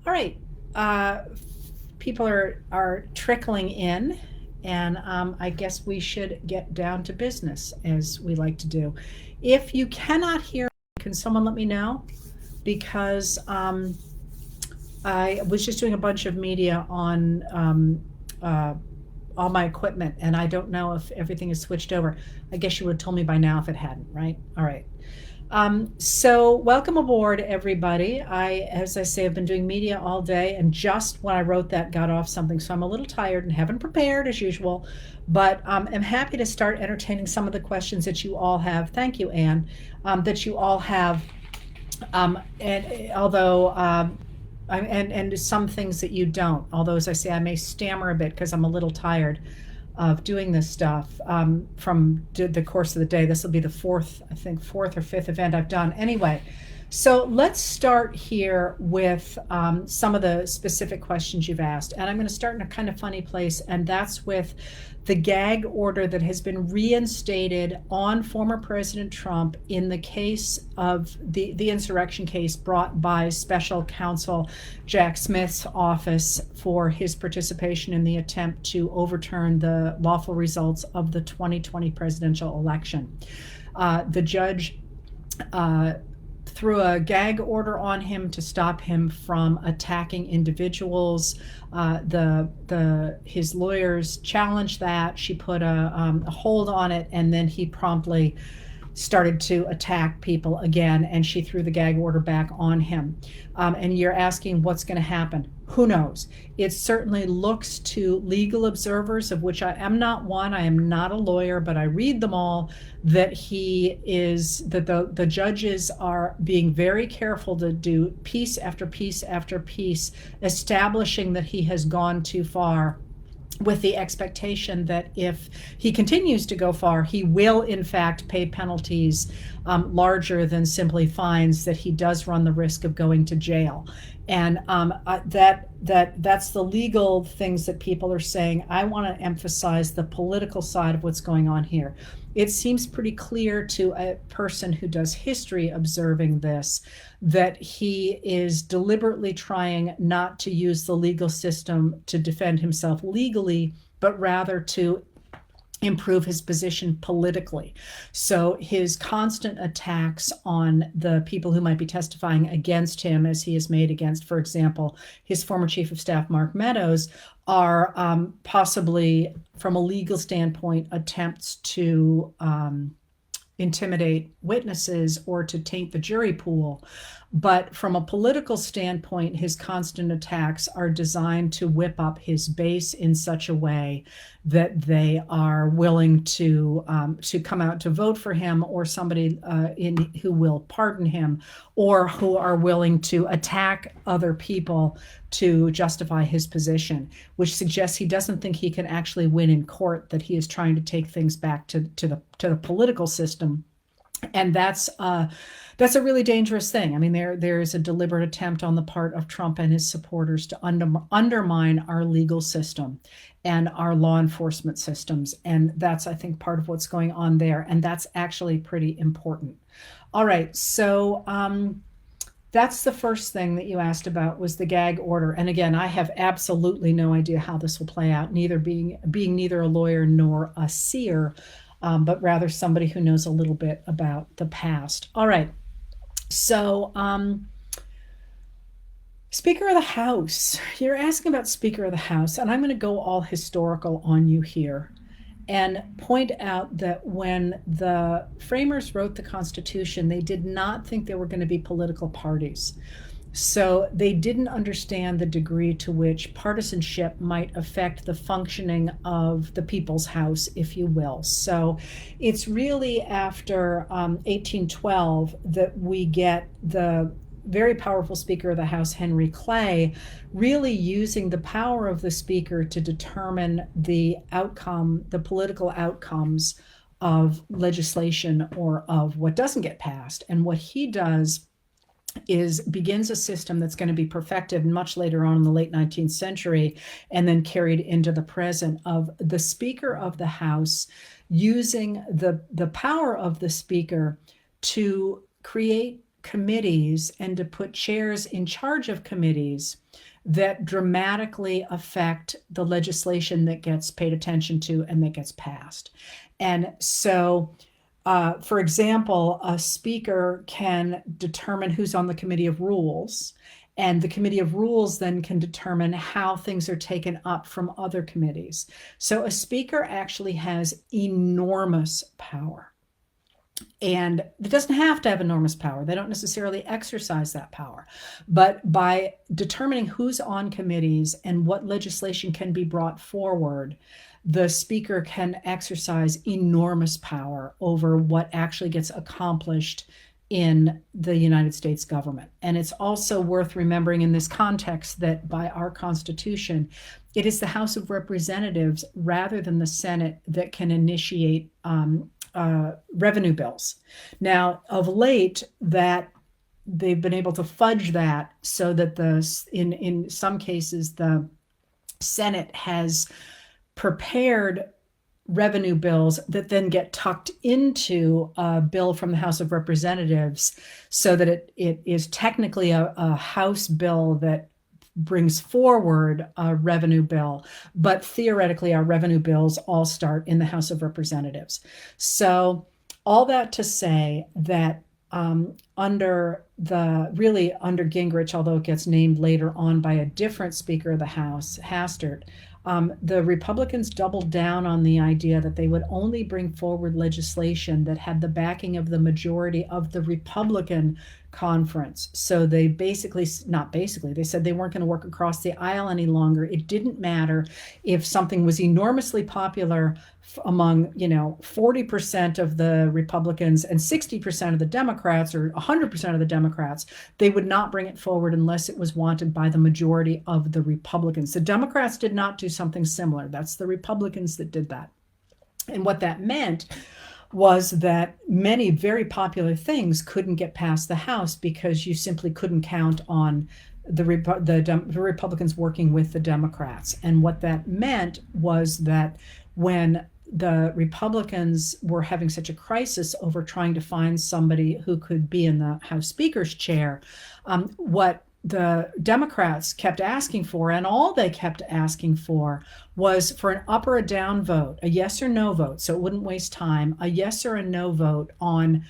All right. Uh, People are trickling in, and I guess we should get down to business as we like to do. If you cannot hear, can someone let me know? Because I was just doing a bunch of media on all my equipment, and I don't know if everything is switched over. I guess you would have told me by now if it hadn't, right? All right. So welcome aboard, everybody. As I say, have been doing media all day, and just when I wrote that, got off something. So I'm a little tired and haven't prepared as usual, but I'm happy to start entertaining some of the questions that you all have. Thank you, Anne, that you all have. And although and some things that you don't. Although, as I say, I may stammer a bit because I'm a little tired of doing this stuff from the course of the day. This will be the fourth or fifth event I've done. Anyway, so let's start here with some of the specific questions you've asked. And I'm going to start in a kind of funny place, and that's with the gag order that has been reinstated on former President Trump in the case of the insurrection case brought by special counsel Jack Smith's office for his participation in the attempt to overturn the lawful results of the 2020 presidential election. The judge threw a gag order on him to stop him from attacking individuals. His lawyers challenged that. She put a hold on it, and then he promptly started to attack people again, and she threw the gag order back on him. And you're asking what's going to happen. Who knows? It certainly looks to legal observers, of which I am not one. I am not a lawyer, but I read them all, that the judges are being very careful to do piece after piece after piece, establishing that he has gone too far, with the expectation that if he continues to go far, he will in fact pay penalties larger than simply fines, that he does run the risk of going to jail. And that's the legal things that people are saying. I want to emphasize the political side of what's going on here. It seems pretty clear to a person who does history observing this that he is deliberately trying not to use the legal system to defend himself legally, but rather to improve his position politically. So his constant attacks on the people who might be testifying against him, as he has made against, for example, his former chief of staff, Mark Meadows, are possibly, from a legal standpoint, attempts to intimidate witnesses or to taint the jury pool. But from a political standpoint, his constant attacks are designed to whip up his base in such a way that they are willing to come out to vote for him, or somebody who will pardon him, or who are willing to attack other people to justify his position, which suggests he doesn't think he can actually win in court, that he is trying to take things back to the political system. And that's a really dangerous thing. I mean, there is a deliberate attempt on the part of Trump and his supporters to undermine our legal system and our law enforcement systems. And that's, I think, part of what's going on there. And that's actually pretty important. All right, so that's the first thing that you asked about, was the gag order. And again, I have absolutely no idea how this will play out, neither being neither a lawyer nor a seer, but rather somebody who knows a little bit about the past. All right. So, Speaker of the House, you're asking about Speaker of the House, and I'm going to go all historical on you here and point out that when the framers wrote the Constitution, they did not think there were going to be political parties. So they didn't understand the degree to which partisanship might affect the functioning of the people's house, if you will. So it's really after 1812 that we get the very powerful Speaker of the House, Henry Clay, really using the power of the Speaker to determine the outcome, the political outcomes of legislation or of what doesn't get passed. And what he does is begins a system that's going to be perfected much later on in the late 19th century and then carried into the present, of the Speaker of the House using the power of the Speaker to create committees and to put chairs in charge of committees that dramatically affect the legislation that gets paid attention to and that gets passed. And so, for example, a speaker can determine who's on the committee of rules, and the committee of rules then can determine how things are taken up from other committees. So a speaker actually has enormous power. And it doesn't have to have enormous power. They don't necessarily exercise that power. But by determining who's on committees and what legislation can be brought forward, the speaker can exercise enormous power over what actually gets accomplished in the United States government. And it's also worth remembering in this context that by our Constitution, it is the House of Representatives rather than the Senate that can initiate revenue bills. Now, of late, that they've been able to fudge that so that in some cases the Senate has prepared revenue bills that then get tucked into a bill from the House of Representatives, so that it is technically a House bill that brings forward a revenue bill, but theoretically our revenue bills all start in the House of Representatives. So all that to say that under Gingrich, although it gets named later on by a different Speaker of the House, Hastert, the Republicans doubled down on the idea that they would only bring forward legislation that had the backing of the majority of the Republican conference. So they they said they weren't going to work across the aisle any longer. It didn't matter if something was enormously popular among 40% of the Republicans and 60% of the Democrats, or 100% of the Democrats. They would not bring it forward unless it was wanted by the majority of the Republicans. The Democrats did not do something similar. That's the Republicans that did that. And what that meant was that many very popular things couldn't get past the House because you simply couldn't count on the Republicans working with the Democrats. And what that meant was that when the Republicans were having such a crisis over trying to find somebody who could be in the House Speaker's chair, what the Democrats kept asking for, and all they kept asking for, was for an up or a down vote, a yes or no vote, so it wouldn't waste time, a yes or a no vote on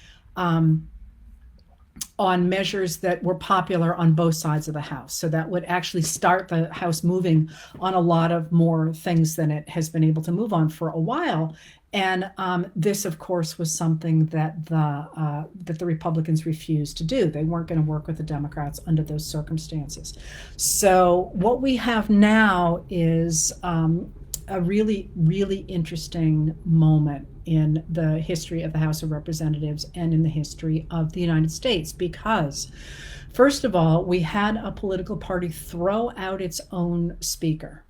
measures that were popular on both sides of the House. So that would actually start the House moving on a lot of more things than it has been able to move on for a while. And this, of course, was something that the Republicans refused to do. They weren't going to work with the Democrats under those circumstances. So what we have now is a really, really interesting moment in the history of the House of Representatives and in the history of the United States, because, first of all, we had a political party throw out its own speaker.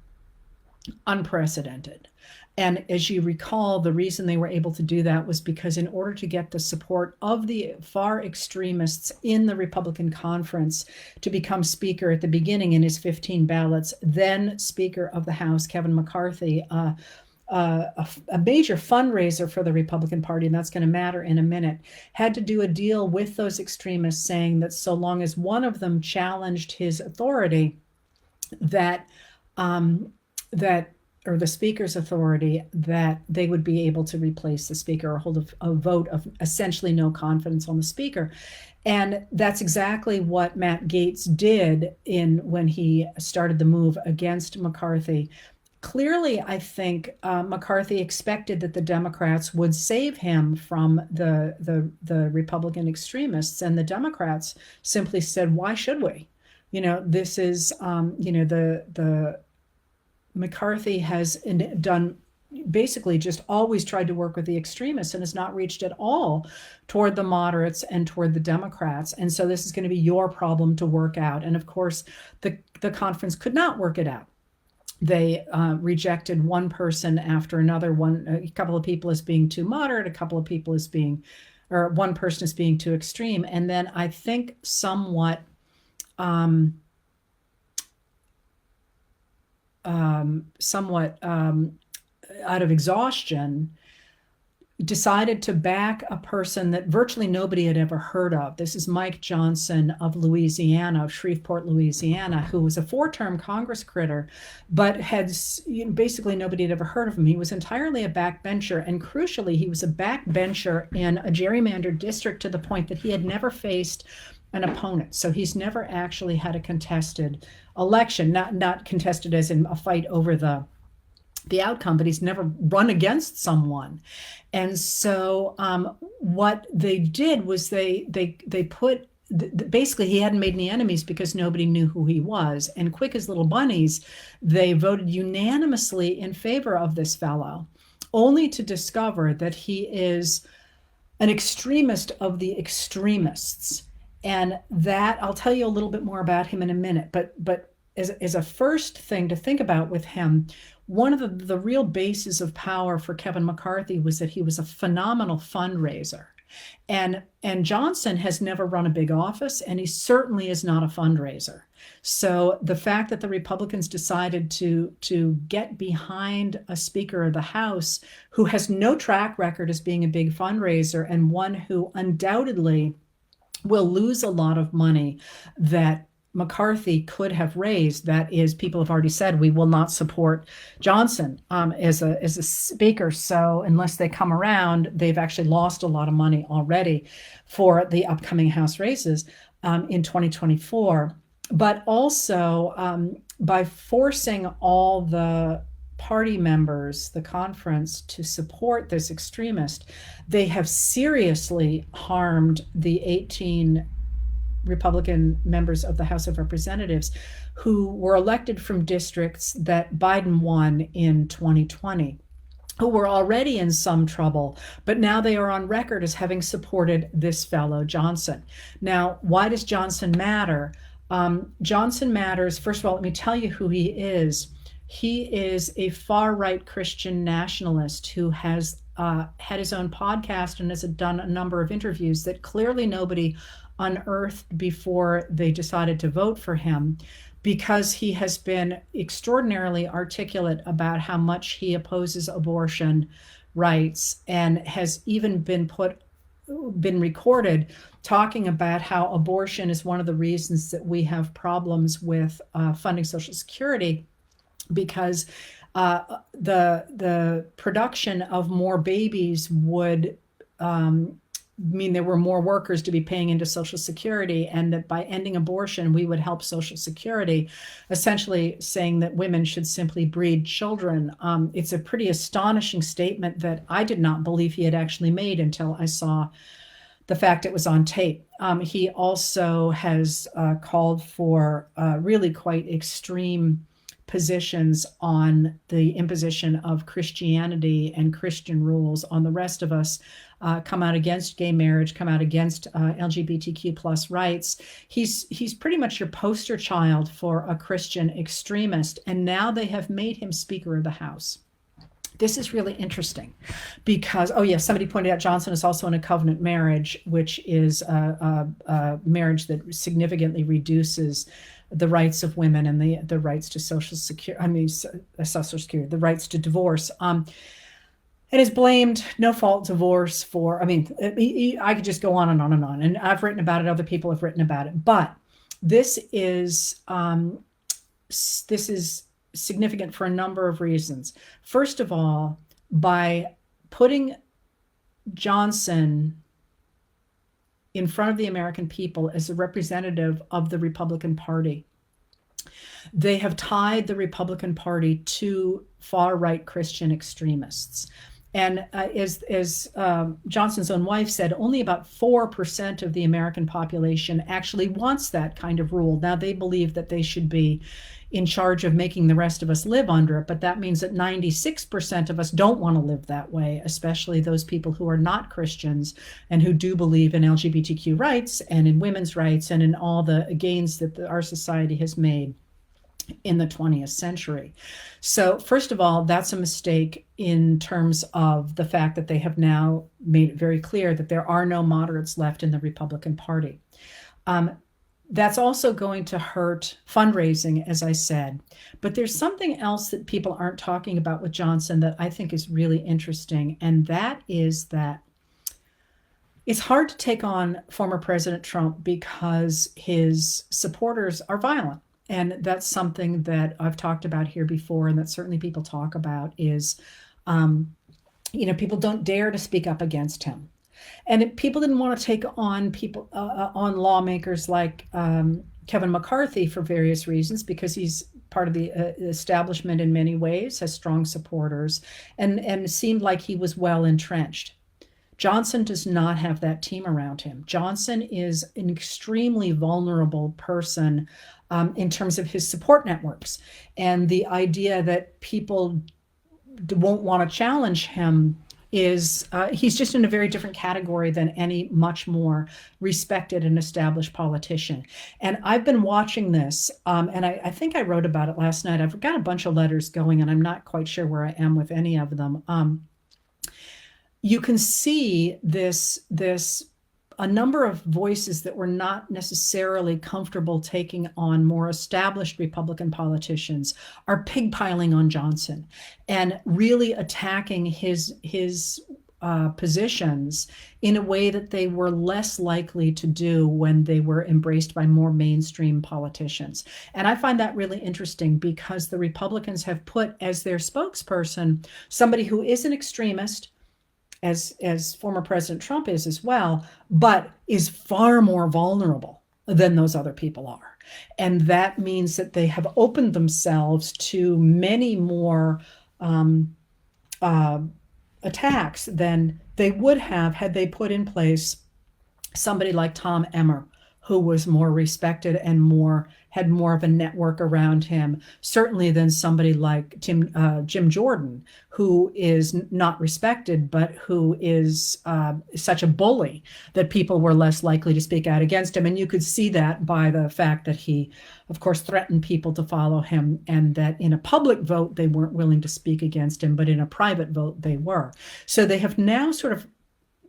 Unprecedented. And as you recall, the reason they were able to do that was because in order to get the support of the far extremists in the Republican conference to become Speaker at the beginning in his 15 ballots, then Speaker of the House, Kevin McCarthy, a major fundraiser for the Republican Party, and that's going to matter in a minute, had to do a deal with those extremists saying that so long as one of them challenged his authority, or the Speaker's authority, that they would be able to replace the Speaker or hold a vote of essentially no confidence on the Speaker. And that's exactly what Matt Gaetz did when he started the move against McCarthy. Clearly, I think McCarthy expected that the Democrats would save him from the Republican extremists, and the Democrats simply said, "Why should we? This is the McCarthy has done basically just always tried to work with the extremists and has not reached at all toward the moderates and toward the Democrats. And so this is going to be your problem to work out." And of course, the conference could not work it out. They rejected one person after another, a couple of people as being too moderate, a couple of people as being, or one person as being too extreme. And then I think somewhat out of exhaustion, decided to back a person that virtually nobody had ever heard of. This is Mike Johnson of Louisiana, of Shreveport, Louisiana, who was a 4-term Congress critter, but had basically nobody had ever heard of him. He was entirely a backbencher, and crucially, he was a backbencher in a gerrymandered district to the point that he had never faced an opponent. So he's never actually had a contested election, not contested as in a fight over the outcome, but he's never run against someone. And so what they did was they put, basically he hadn't made any enemies because nobody knew who he was. And quick as little bunnies, they voted unanimously in favor of this fellow, only to discover that he is an extremist of the extremists. And that, I'll tell you a little bit more about him in a minute, but as a first thing to think about with him, one of the real bases of power for Kevin McCarthy was that he was a phenomenal fundraiser. And Johnson has never run a big office, and he certainly is not a fundraiser. So the fact that the Republicans decided to get behind a Speaker of the House who has no track record as being a big fundraiser, and one who undoubtedly will lose a lot of money that McCarthy could have raised, that is, people have already said we will not support Johnson as a speaker. So unless they come around, they've actually lost a lot of money already for the upcoming House races in 2024. But also by forcing all the party members, the conference, to support this extremist, they have seriously harmed the 18 Republican members of the House of Representatives who were elected from districts that Biden won in 2020, who were already in some trouble, but now they are on record as having supported this fellow Johnson. Now, why does Johnson matter? Johnson matters, first of all, let me tell you who he is. He is a far-right Christian nationalist who has had his own podcast and has done a number of interviews that clearly nobody unearthed before they decided to vote for him, because he has been extraordinarily articulate about how much he opposes abortion rights, and has even been recorded talking about how abortion is one of the reasons that we have problems with funding Social Security, because the production of more babies would mean there were more workers to be paying into Social Security, and that by ending abortion, we would help Social Security, essentially saying that women should simply breed children. It's a pretty astonishing statement that I did not believe he had actually made until I saw the fact it was on tape. He also has called for really quite extreme positions on the imposition of Christianity and Christian rules on the rest of us, come out against gay marriage, come out against LGBTQ plus rights. He's pretty much your poster child for a Christian extremist, and now they have made him Speaker of the House. This is really interesting because, oh yes, somebody pointed out Johnson is also in a covenant marriage, which is a marriage that significantly reduces the rights of women and the rights to Social Security, Social Security, the rights to divorce. It is blamed no-fault divorce for, I could just go on and on and on. And I've written about it, other people have written about it. But this is significant for a number of reasons. First of all, by putting Johnson in front of the American people as a representative of the Republican Party, they have tied the Republican Party to far-right Christian extremists. And as Johnson's own wife said, only about 4% of the American population actually wants that kind of rule. Now, they believe that they should be in charge of making the rest of us live under it, but that means that 96% of us don't want to live that way, especially those people who are not Christians and who do believe in LGBTQ rights and in women's rights and in all the gains that our society has made in the 20th century. So first of all, that's a mistake in terms of the fact that they have now made it very clear that there are no moderates left in the Republican Party. That's also going to hurt fundraising, as I said. But there's something else that people aren't talking about with Johnson that I think is really interesting, and that is that it's hard to take on former President Trump because his supporters are violent. And that's something that I've talked about here before, and that certainly people talk about is, um, people don't dare to speak up against him. And people didn't want to take on on lawmakers like Kevin McCarthy for various reasons, because he's part of the establishment in many ways, has strong supporters, and seemed like he was well entrenched. Johnson does not have that team around him. Johnson is an extremely vulnerable person in terms of his support networks. And the idea that people won't want to challenge him is he's just in a very different category than any much more respected and established politician. And I've been watching this, and I think I wrote about it last night. I've got a bunch of letters going, and I'm not quite sure where I am with any of them. You can see a number of voices that were not necessarily comfortable taking on more established Republican politicians are pigpiling on Johnson and really attacking his positions in a way that they were less likely to do when they were embraced by more mainstream politicians. And I find that really interesting because the Republicans have put as their spokesperson somebody who is an extremist, as former President Trump is as well, but is far more vulnerable than those other people are. And that means that they have opened themselves to many more attacks than they would have had they put in place somebody like Tom Emmer, who was more respected and had more of a network around him, certainly than somebody like Jim Jordan, who is not respected, but who is such a bully that people were less likely to speak out against him. And you could see that by the fact that he, of course, threatened people to follow him, and that in a public vote, they weren't willing to speak against him, but in a private vote, they were. So they have now sort of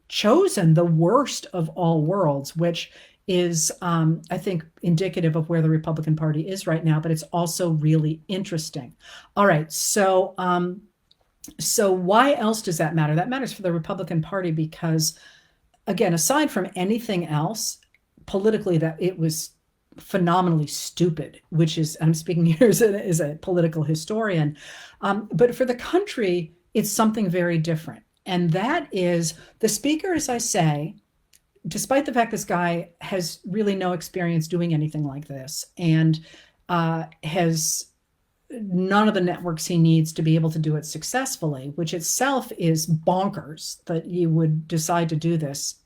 chosen the worst of all worlds, which is, I think, indicative of where the Republican Party is right now, but it's also really interesting. All right, so why else does that matter? That matters for the Republican Party because, again, aside from anything else, politically, that it was phenomenally stupid, which is, I'm speaking here as a political historian, but for the country, it's something very different. And that is the speaker, as I say, despite the fact this guy has really no experience doing anything like this and has none of the networks he needs to be able to do it successfully, which itself is bonkers that you would decide to do this,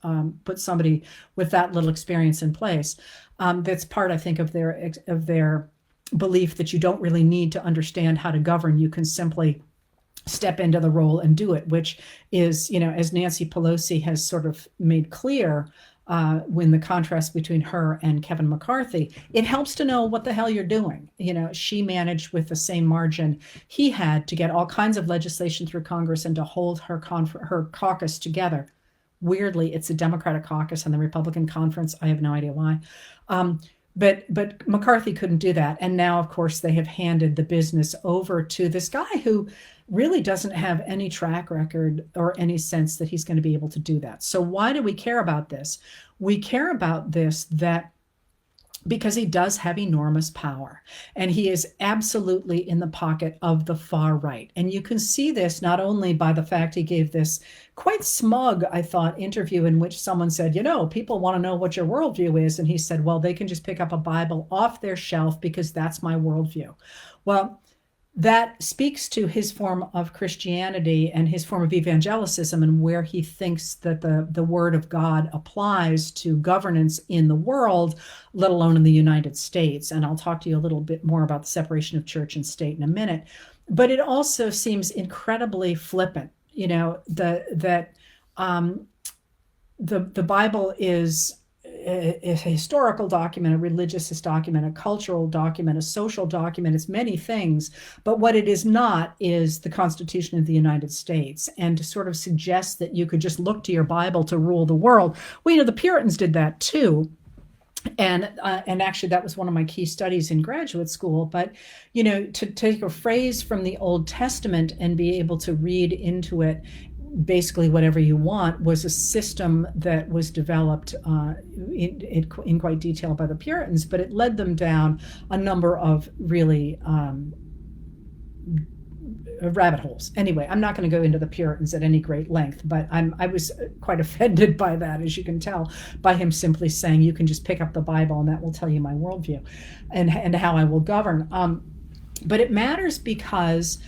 put somebody with that little experience in place. That's part, I think, of their belief that you don't really need to understand how to govern. You can simply step into the role and do it, which is, as Nancy Pelosi has sort of made clear, when the contrast between her and Kevin McCarthy, it helps to know what the hell you're doing. She managed with the same margin he had to get all kinds of legislation through Congress and to hold her caucus together. Weirdly, it's a Democratic caucus and the Republican conference. I have no idea why. But McCarthy couldn't do that. And now, of course, they have handed the business over to this guy who really doesn't have any track record or any sense that he's going to be able to do that. So why do we care about this? We care about this because he does have enormous power, and he is absolutely in the pocket of the far right. And you can see this not only by the fact he gave this quite smug, I thought, interview in which someone said, people want to know what your worldview is. And he said, well, they can just pick up a Bible off their shelf because that's my worldview. Well, that speaks to his form of Christianity and his form of evangelicism and where he thinks that the word of God applies to governance in the world, let alone in the United States. And I'll talk to you a little bit more about the separation of church and state in a minute. But it also seems incredibly flippant, that the Bible is a historical document, a religious document, a cultural document, a social document. It's many things, but what it is not is the Constitution of the United States. And to sort of suggest that you could just look to your Bible to rule the world. Well, the Puritans did that too. And actually that was one of my key studies in graduate school. But to take a phrase from the Old Testament and be able to read into it basically whatever you want was a system that was developed in quite detail by the Puritans, but it led them down a number of really rabbit holes. Anyway, I'm not going to go into the Puritans at any great length, but I was quite offended by that, as you can tell, by him simply saying you can just pick up the Bible and that will tell you my worldview and how I will govern. But it matters because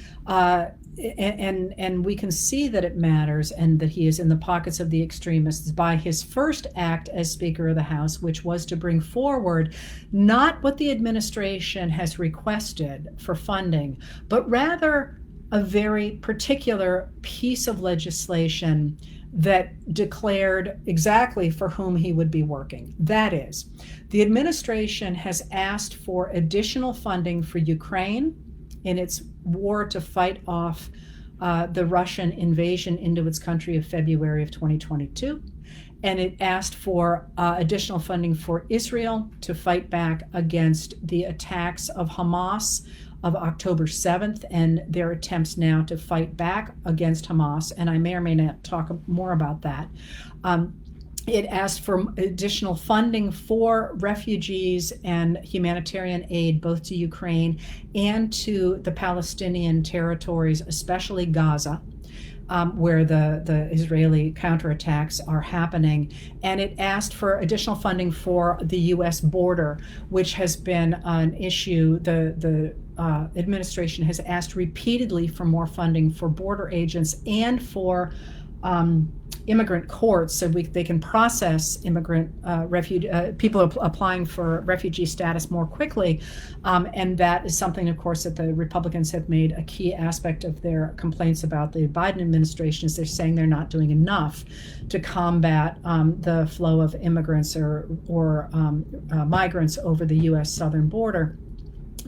and we can see that it matters and that he is in the pockets of the extremists by his first act as Speaker of the House, which was to bring forward not what the administration has requested for funding, but rather a very particular piece of legislation that declared exactly for whom he would be working. That is, the administration has asked for additional funding for Ukraine in its war to fight off the Russian invasion into its country of February of 2022. And it asked for additional funding for Israel to fight back against the attacks of Hamas of October 7th and their attempts now to fight back against Hamas. And I may or may not talk more about that. It asked for additional funding for refugees and humanitarian aid, both to Ukraine and to the Palestinian territories, especially Gaza, where the Israeli counterattacks are happening. And it asked for additional funding for the U.S. border, which has been an issue. The administration has asked repeatedly for more funding for border agents and for immigrant courts so they can process people applying for refugee status more quickly. And that is something, of course, that the Republicans have made a key aspect of their complaints about the Biden administration, is they're saying they're not doing enough to combat the flow of immigrants or migrants over the U.S. southern border.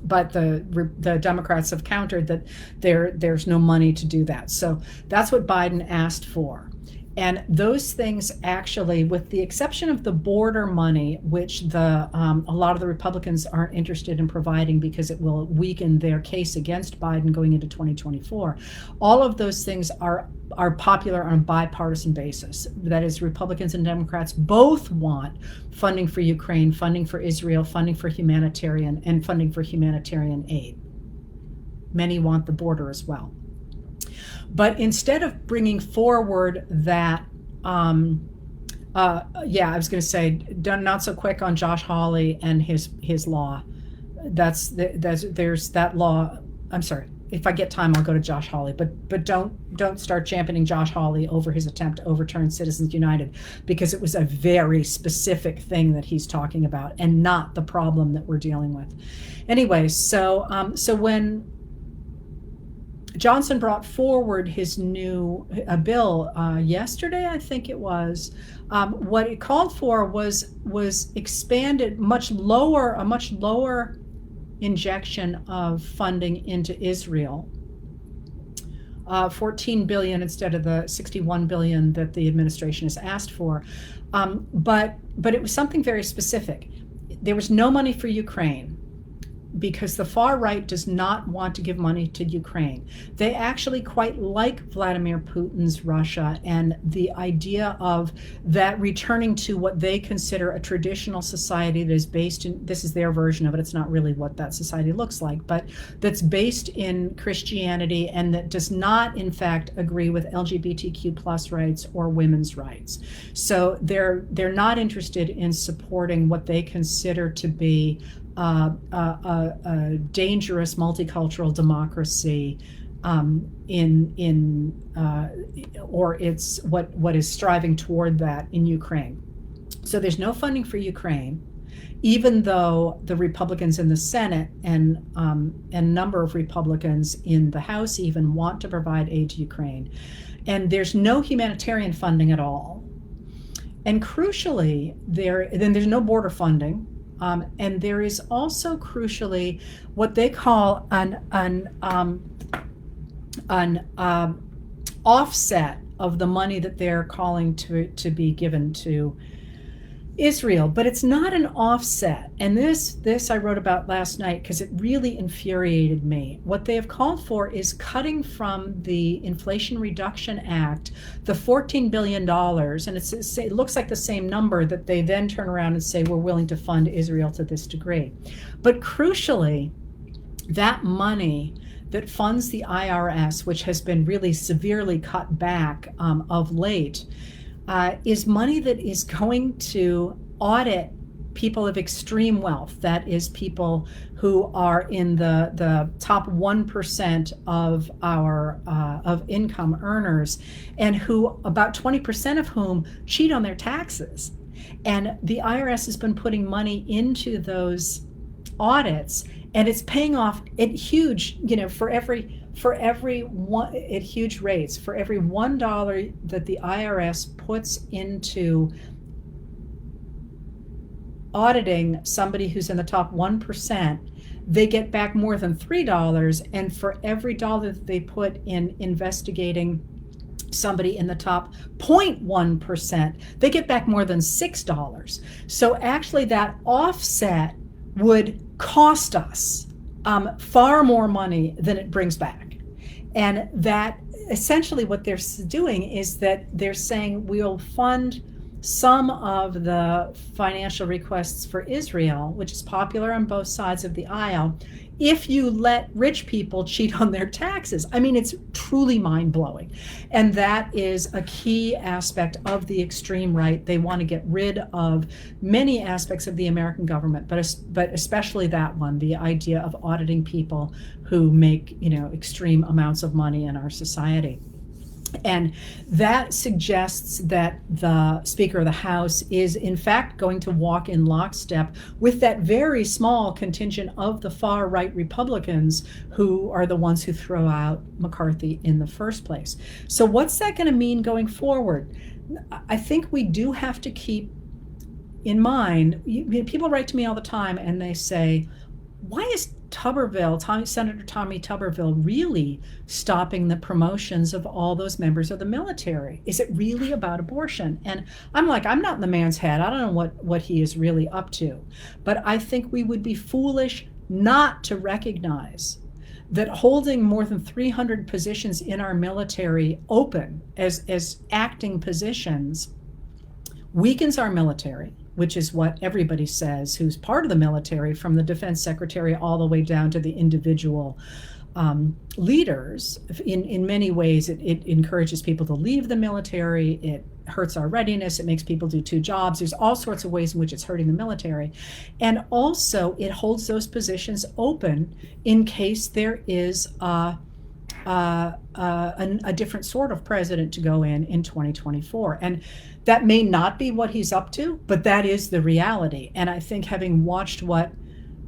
But the Democrats have countered that there's no money to do that. So that's what Biden asked for. And those things actually, with the exception of the border money, which a lot of the Republicans aren't interested in providing because it will weaken their case against Biden going into 2024, all of those things are popular on a bipartisan basis. That is, Republicans and Democrats both want funding for Ukraine, funding for Israel, funding for humanitarian, and funding for humanitarian aid. Many want the border as well. But instead of bringing forward that, I was going to say, done not so quick on Josh Hawley and his law. There's that law. I'm sorry. If I get time, I'll go to Josh Hawley. But don't start championing Josh Hawley over his attempt to overturn Citizens United, because it was a very specific thing that he's talking about and not the problem that we're dealing with. Anyway, so when Johnson brought forward his new bill yesterday, I think it was. What it called for was expanded, a much lower injection of funding into Israel, 14 billion instead of the 61 billion that the administration has asked for. But it was something very specific. There was no money for Ukraine, because the far right does not want to give money to Ukraine. They actually quite like Vladimir Putin's Russia and the idea of that returning to what they consider a traditional society that is based in, this is their version of it, it's not really what that society looks like, but that's based in Christianity and that does not, in fact, agree with LGBTQ plus rights or women's rights. So they're not interested in supporting what they consider to be a dangerous multicultural democracy, or it's what is striving toward that in Ukraine. So there's no funding for Ukraine, even though the Republicans in the Senate and a number of Republicans in the House even want to provide aid to Ukraine. And there's no humanitarian funding at all. And crucially, there's no border funding. And there is also crucially what they call an offset of the money that they're calling to be given to Israel, but it's not an offset. And this I wrote about last night because it really infuriated me. What they have called for is cutting from the Inflation Reduction Act the $14 billion, and it looks like the same number that they then turn around and say we're willing to fund Israel to this degree. But crucially, that money that funds the IRS, which has been really severely cut back of late, is money that is going to audit people of extreme wealth. That is, people who are in the top 1% of our of income earners, and who about 20% of whom cheat on their taxes. And the IRS has been putting money into those audits, and it's paying off at huge, for every one, at huge rates. For every $1 that the IRS puts into auditing somebody who's in the top 1%, they get back more than $3. And for every dollar that they put in investigating somebody in the top 0.1%, they get back more than $6. So actually that offset would cost us far more money than it brings back. And that essentially what they're doing is that they're saying we'll fund some of the financial requests for Israel, which is popular on both sides of the aisle, if you let rich people cheat on their taxes. I mean, it's truly mind-blowing. And that is a key aspect of the extreme right. They want to get rid of many aspects of the American government, but especially that one, the idea of auditing people who make, extreme amounts of money in our society. And that suggests that the Speaker of the House is, in fact, going to walk in lockstep with that very small contingent of the far-right Republicans who are the ones who throw out McCarthy in the first place. So what's that going to mean going forward? I think we do have to keep in mind, people write to me all the time and they say, why is Senator Tommy Tuberville really stopping the promotions of all those members of the military? Is it really about abortion? And I'm like, I'm not in the man's head. I don't know what he is really up to. But I think we would be foolish not to recognize that holding more than 300 positions in our military open as acting positions weakens our military, which is what everybody says who's part of the military, from the defense secretary all the way down to the individual leaders. In many ways, it encourages people to leave the military. It hurts our readiness. It makes people do two jobs. There's all sorts of ways in which it's hurting the military. And also, it holds those positions open in case there is a different sort of president to go in 2024. And that may not be what he's up to, but that is the reality. And I think, having watched what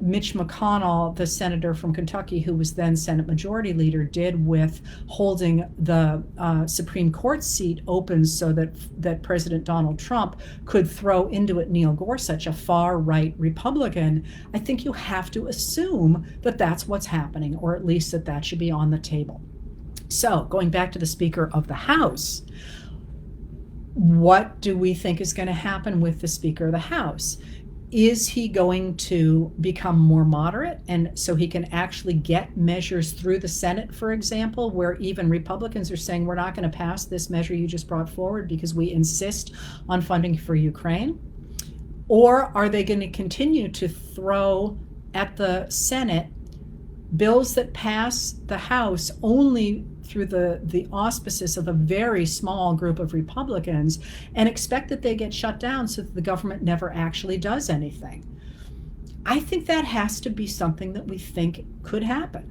Mitch McConnell, the senator from Kentucky, who was then Senate Majority Leader, did with holding the Supreme Court seat open so that President Donald Trump could throw into it Neil Gorsuch, a far-right Republican, I think you have to assume that that's what's happening, or at least that should be on the table. So, going back to the Speaker of the House, what do we think is going to happen with the Speaker of the House? Is he going to become more moderate, and so he can actually get measures through the Senate, for example, where even Republicans are saying, we're not going to pass this measure you just brought forward because we insist on funding for Ukraine? Or are they going to continue to throw at the Senate bills that pass the House only through the auspices of a very small group of Republicans, and expect that they get shut down so that the government never actually does anything? I think that has to be something that we think could happen.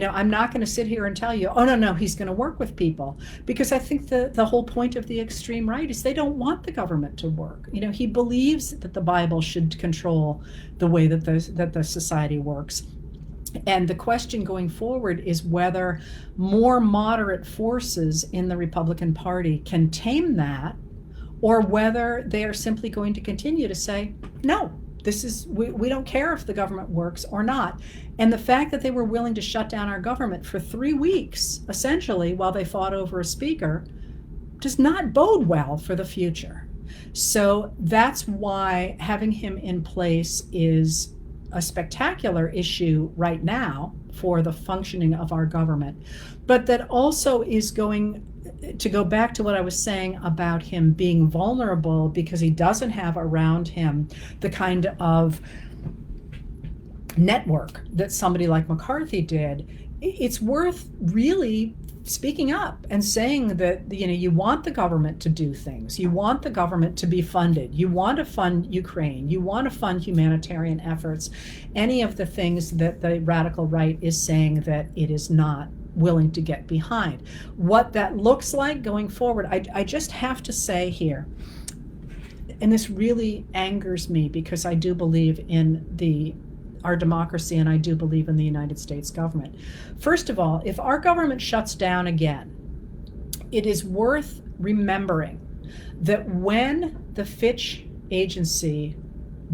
I'm not going to sit here and tell you, oh, no, he's going to work with people, because I think the whole point of the extreme right is they don't want the government to work. He believes that the Bible should control the way that the society works. And the question going forward is whether more moderate forces in the Republican Party can tame that, or whether they are simply going to continue to say, no, we don't care if the government works or not. And the fact that they were willing to shut down our government for 3 weeks, essentially, while they fought over a speaker, does not bode well for the future. So that's why having him in place is a spectacular issue right now for the functioning of our government. But that also is going to go back to what I was saying about him being vulnerable because he doesn't have around him the kind of network that somebody like McCarthy did. It's worth really speaking up and saying that you want the government to do things, you want the government to be funded, you want to fund Ukraine, you want to fund humanitarian efforts, any of the things that the radical right is saying that it is not willing to get behind. What that looks like going forward, I just have to say here, and this really angers me because I do believe in our democracy, and I do believe in the United States government. First of all, if our government shuts down again, it is worth remembering that when the Fitch agency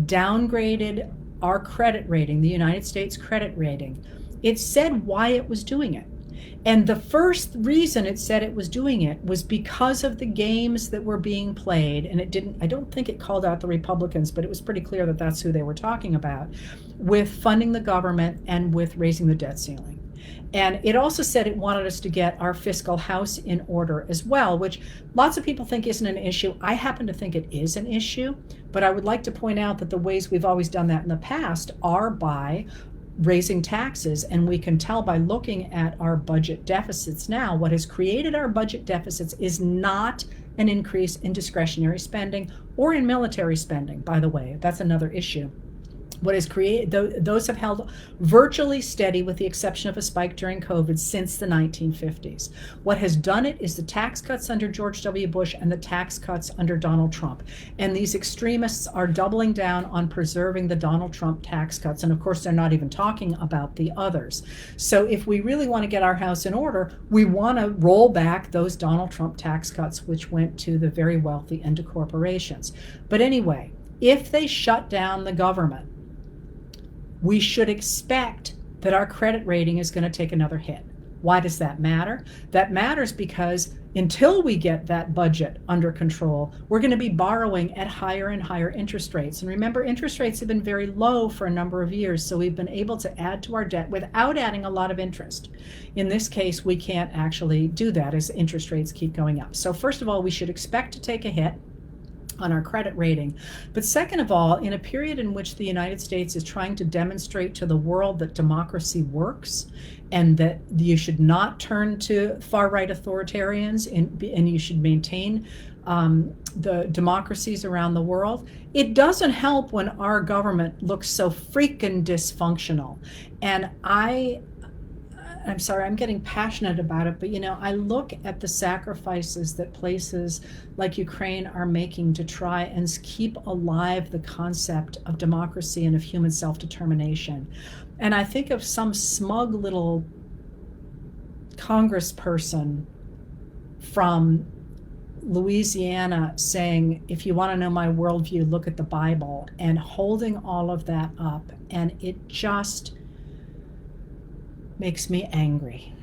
downgraded our credit rating, the United States credit rating, it said why it was doing it. And the first reason it said it was doing it was because of the games that were being played. And I don't think it called out the Republicans, but it was pretty clear that that's who they were talking about, with funding the government and with raising the debt ceiling. And it also said it wanted us to get our fiscal house in order as well, which lots of people think isn't an issue. I happen to think it is an issue, but I would like to point out that the ways we've always done that in the past are by raising taxes, and we can tell by looking at our budget deficits now, what has created our budget deficits is not an increase in discretionary spending or in military spending, by the way. That's another issue. What has created, those have held virtually steady with the exception of a spike during COVID since the 1950s. What has done it is the tax cuts under George W. Bush and the tax cuts under Donald Trump. And these extremists are doubling down on preserving the Donald Trump tax cuts. And of course, they're not even talking about the others. So if we really want to get our house in order, we want to roll back those Donald Trump tax cuts, which went to the very wealthy and to corporations. But anyway, if they shut down the government, we should expect that our credit rating is going to take another hit. Why does that matter? That matters because until we get that budget under control, we're going to be borrowing at higher and higher interest rates. And remember, interest rates have been very low for a number of years, so we've been able to add to our debt without adding a lot of interest. In this case, we can't actually do that as interest rates keep going up. So first of all, we should expect to take a hit on our credit rating. But second of all, in a period in which the United States is trying to demonstrate to the world that democracy works and that you should not turn to far-right authoritarians and you should maintain the democracies around the world, it doesn't help when our government looks so freaking dysfunctional. And I'm sorry, I'm getting passionate about it, but I look at the sacrifices that places like Ukraine are making to try and keep alive the concept of democracy and of human self-determination. And I think of some smug little congressperson from Louisiana saying, if you want to know my worldview, look at the Bible, and holding all of that up. And it just makes me angry.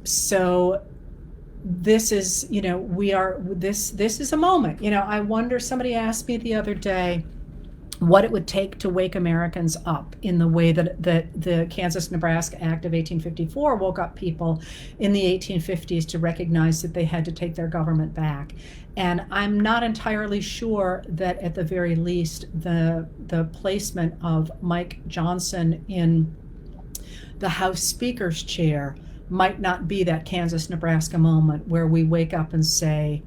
So this is, this is a moment. I wonder, somebody asked me the other day what it would take to wake Americans up in the way that the Kansas-Nebraska Act of 1854 woke up people in the 1850s to recognize that they had to take their government back. And I'm not entirely sure that at the very least the placement of Mike Johnson in the House Speaker's chair might not be that Kansas-Nebraska moment where we wake up and say,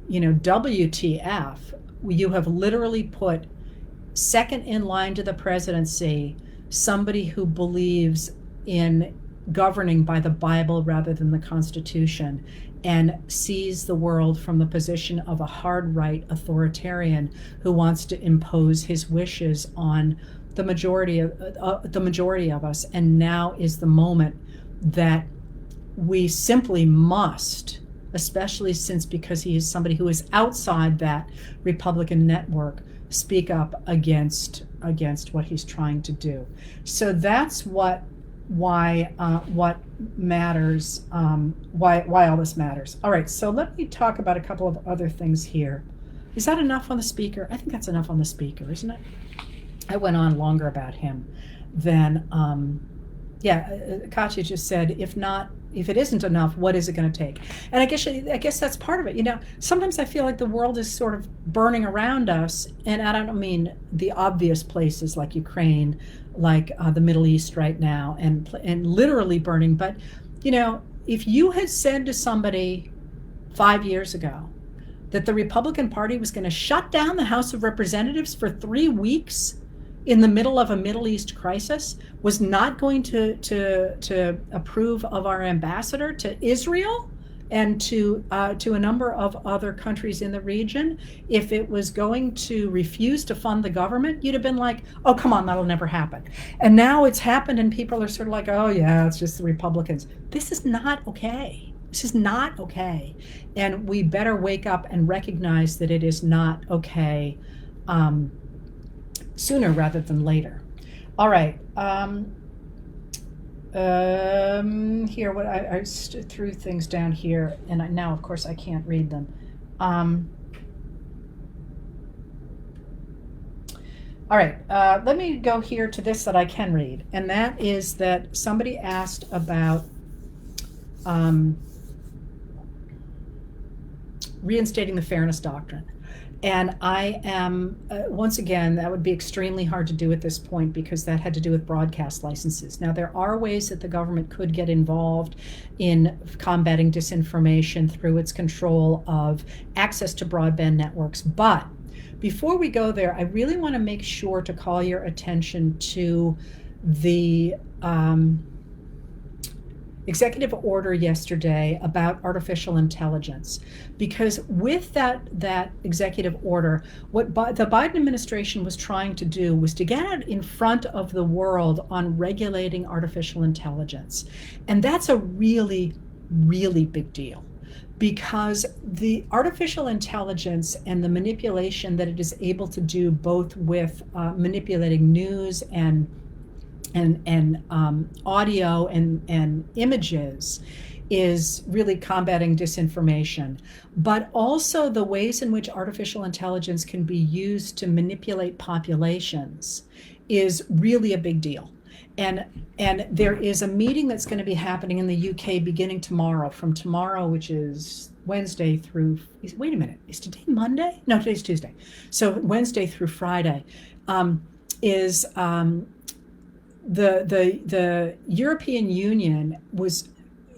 WTF, you have literally put second in line to the presidency somebody who believes in governing by the Bible rather than the Constitution and sees the world from the position of a hard right authoritarian who wants to impose his wishes on the majority of us. And now is the moment that we simply must, especially because he is somebody who is outside that Republican network, speak up against what he's trying to do. So that's what matters, why all this matters. All right, so let me talk about a couple of other things here. Is that enough on the speaker? I think that's enough on the speaker, isn't it? I went on longer about him than, Katya just said, if it isn't enough, what is it going to take? And I guess that's part of it. Sometimes I feel like the world is sort of burning around us, and I don't mean the obvious places like Ukraine, like the Middle East right now, and literally burning. But if you had said to somebody 5 years ago that the Republican Party was going to shut down the House of Representatives for 3 weeks in the middle of a Middle East crisis, was not going to approve of our ambassador to Israel and to a number of other countries in the region, if it was going to refuse to fund the government, you'd have been like, oh, come on, that'll never happen. And now it's happened, and people are sort of like, oh, yeah, it's just the Republicans. This is not okay. This is not okay. And we better wake up and recognize that it is not okay sooner rather than later. All right. Here, what I threw things down here, and now, of course, I can't read them. All right, let me go here to this that I can read, and that is that somebody asked about reinstating the fairness doctrine. And I am, once again, that would be extremely hard to do at this point because that had to do with broadcast licenses. Now, there are ways that the government could get involved in combating disinformation through its control of access to broadband networks. But before we go there, I really want to make sure to call your attention to the executive order yesterday about artificial intelligence, because with that executive order, what the Biden administration was trying to do was to get out in front of the world on regulating artificial intelligence. And that's a really, really big deal, because the artificial intelligence and the manipulation that it is able to do, both with manipulating news and audio and images, is really combating disinformation. But also the ways in which artificial intelligence can be used to manipulate populations is really a big deal. And there is a meeting that's going to be happening in the UK beginning tomorrow, from tomorrow, which is Wednesday through, wait a minute, is today Monday? No, today's Tuesday. So Wednesday through Friday the European Union was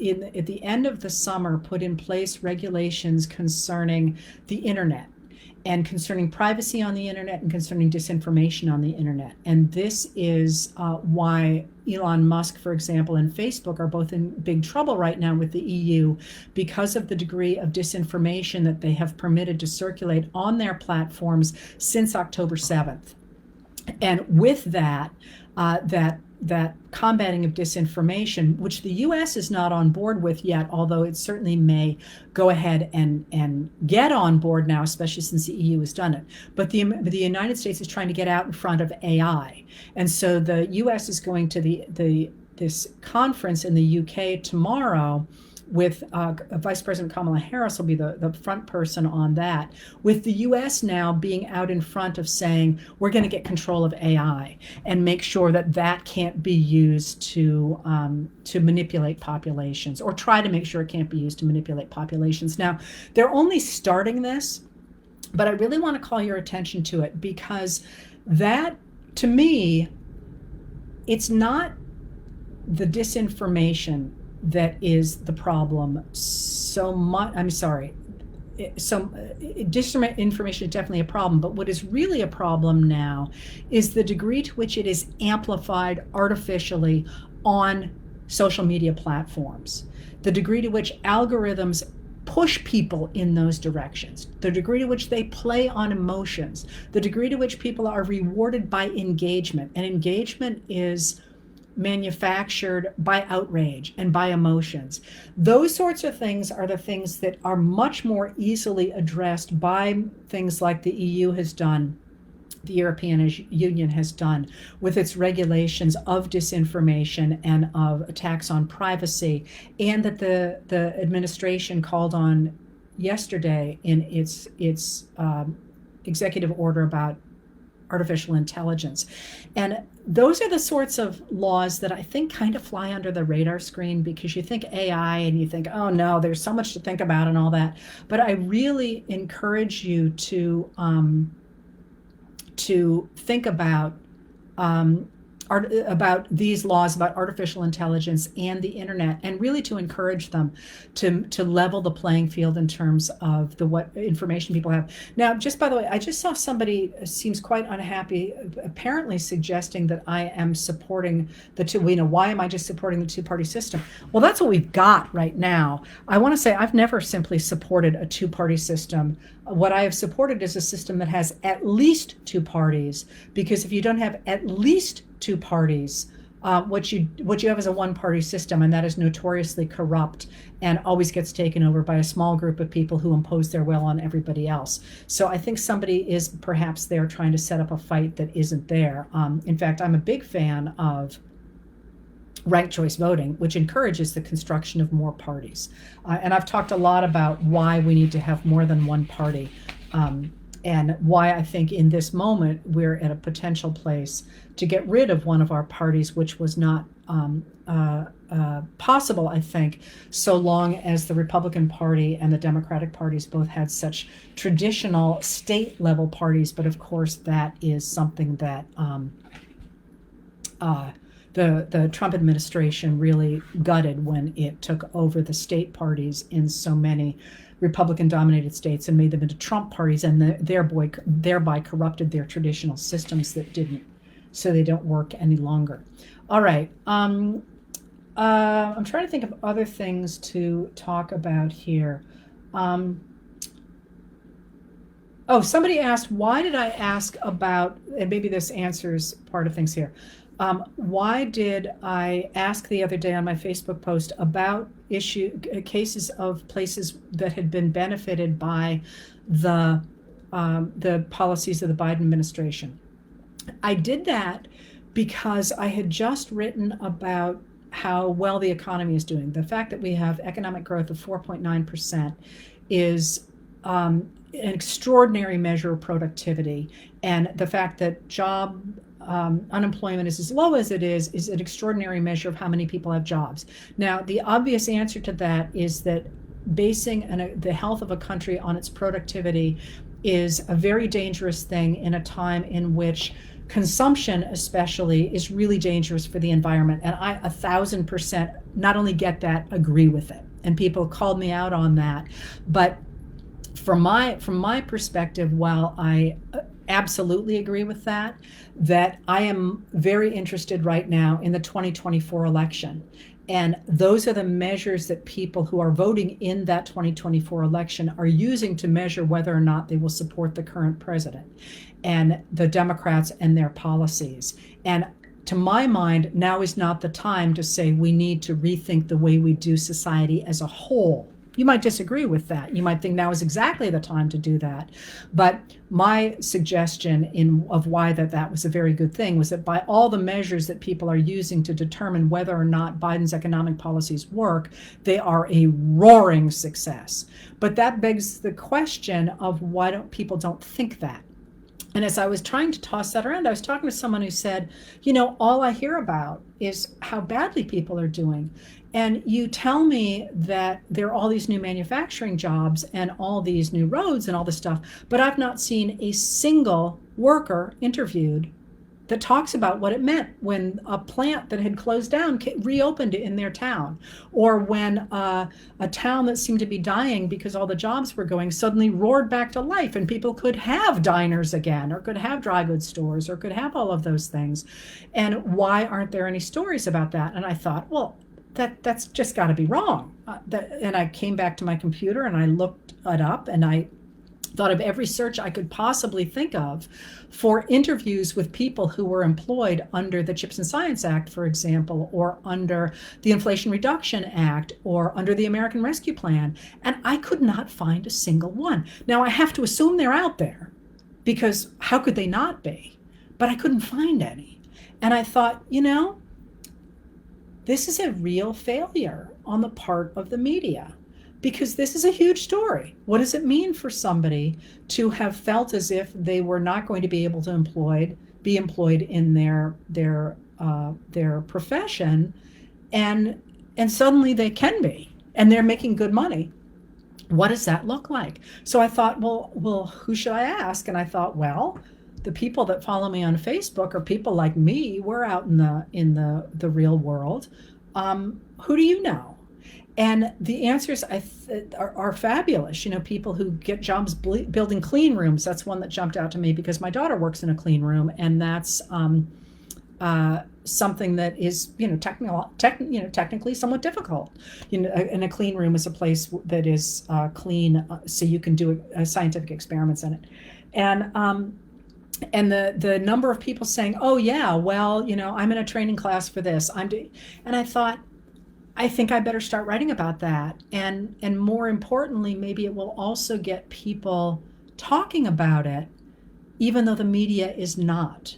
at the end of the summer put in place regulations concerning the internet and concerning privacy on the internet and concerning disinformation on the internet. And this is why Elon Musk, for example, and Facebook are both in big trouble right now with the EU because of the degree of disinformation that they have permitted to circulate on their platforms since October 7th. And with that, that combating of disinformation, which the U.S. is not on board with yet, although it certainly may go ahead and get on board now, especially since the EU has done it. But the United States is trying to get out in front of AI. And so the U.S. is going to this conference in the UK tomorrow with Vice President Kamala Harris will be the front person on that, with the U.S. now being out in front of saying, we're going to get control of AI and make sure that can't be used to manipulate populations, or try to make sure it can't be used to manipulate populations. Now, they're only starting this, but I really want to call your attention to it, because that, to me, it's not the disinformation that is the problem so much. I'm sorry. Disinformation is definitely a problem, but what is really a problem now is the degree to which it is amplified artificially on social media platforms, the degree to which algorithms push people in those directions, the degree to which they play on emotions, the degree to which people are rewarded by engagement. And engagement is manufactured by outrage and by emotions. Those sorts of things are the things that are much more easily addressed by things like the EU has done, the European Union has done with its regulations of disinformation and of attacks on privacy, and that the administration called on yesterday in its executive order about artificial intelligence. And those are the sorts of laws that I think kind of fly under the radar screen, because you think AI and you think, oh no, there's so much to think about and all that. But I really encourage you to think about these laws about artificial intelligence and the internet, and really to encourage them to level the playing field in terms of what information people have. Now, just by the way, I just saw somebody seems quite unhappy, apparently suggesting that I am supporting the two. Why am I just supporting the two-party system? Well, that's what we've got right now. I want to say I've never simply supported a two-party system. What I have supported is a system that has at least two parties, because if you don't have at least two parties, what you have is a one-party system, and that is notoriously corrupt and always gets taken over by a small group of people who impose their will on everybody else. So I think somebody is perhaps there trying to set up a fight that isn't there. In fact, I'm a big fan of ranked choice voting, which encourages the construction of more parties. And I've talked a lot about why we need to have more than one party, and why I think in this moment we're at a potential place to get rid of one of our parties, which was not possible, I think, so long as the Republican Party and the Democratic parties both had such traditional state-level parties. But of course, that is something that the Trump administration really gutted when it took over the state parties in so many Republican-dominated states and made them into Trump parties, and thereby corrupted their traditional systems that didn't, so they don't work any longer. All right. I'm trying to think of other things to talk about here. Somebody asked, why did I ask about, and maybe this answers part of things here. Why did I ask the other day on my Facebook post about cases of places that had been benefited by the policies of the Biden administration? I did that because I had just written about how well the economy is doing. The fact that we have economic growth of 4.9% is an extraordinary measure of productivity, and the fact that unemployment is as low as it is an extraordinary measure of how many people have jobs. Now, the obvious answer to that is that basing the health of a country on its productivity is a very dangerous thing in a time in which consumption especially is really dangerous for the environment. And I 1,000% not only get that, agree with it. And people called me out on that. But from my perspective, while I absolutely agree with that I am very interested right now in the 2024 election. And those are the measures that people who are voting in that 2024 election are using to measure whether or not they will support the current president and the Democrats and their policies. And to my mind, now is not the time to say we need to rethink the way we do society as a whole. You might disagree with that. You might think now is exactly the time to do that. But my suggestion of why that was a very good thing was that by all the measures that people are using to determine whether or not Biden's economic policies work, they are a roaring success. But that begs the question of why people don't think that. And as I was trying to toss that around, I was talking to someone who said, all I hear about is how badly people are doing. And you tell me that there are all these new manufacturing jobs and all these new roads and all this stuff, but I've not seen a single worker interviewed that talks about what it meant when a plant that had closed down reopened in their town, or when a town that seemed to be dying because all the jobs were going suddenly roared back to life and people could have diners again, or could have dry goods stores, or could have all of those things. And why aren't there any stories about that? And I thought, well, that's just got to be wrong. And I came back to my computer and I looked it up, and I thought of every search I could possibly think of for interviews with people who were employed under the CHIPS and Science Act, for example, or under the Inflation Reduction Act, or under the American Rescue Plan. And I could not find a single one. Now, I have to assume they're out there, because how could they not be? But I couldn't find any. And I thought, this is a real failure on the part of the media, because this is a huge story. What does it mean for somebody to have felt as if they were not going to be able to be employed in their profession, and suddenly they can be, and they're making good money? What does that look like? So I thought, well, who should I ask? And I thought, well, the people that follow me on Facebook are people like me. We're out in the real world. Who do you know? And the answers are fabulous. You know, people who get jobs building clean rooms. That's one that jumped out to me because my daughter works in a clean room, and that's something that is, technically somewhat difficult. And a clean room is a place that is clean, so you can do scientific experiments in it. And the number of people saying, oh yeah, well, I'm in a training class for this. And I thought, I think I better start writing about that. And more importantly, maybe it will also get people talking about it, even though the media is not.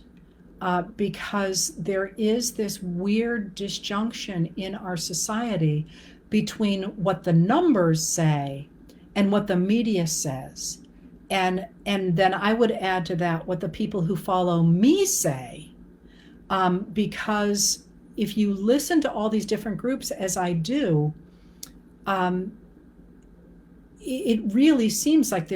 Because there is this weird disjunction in our society between what the numbers say and what the media says. And then I would add to that what the people who follow me say, because if you listen to all these different groups as I do, it really seems like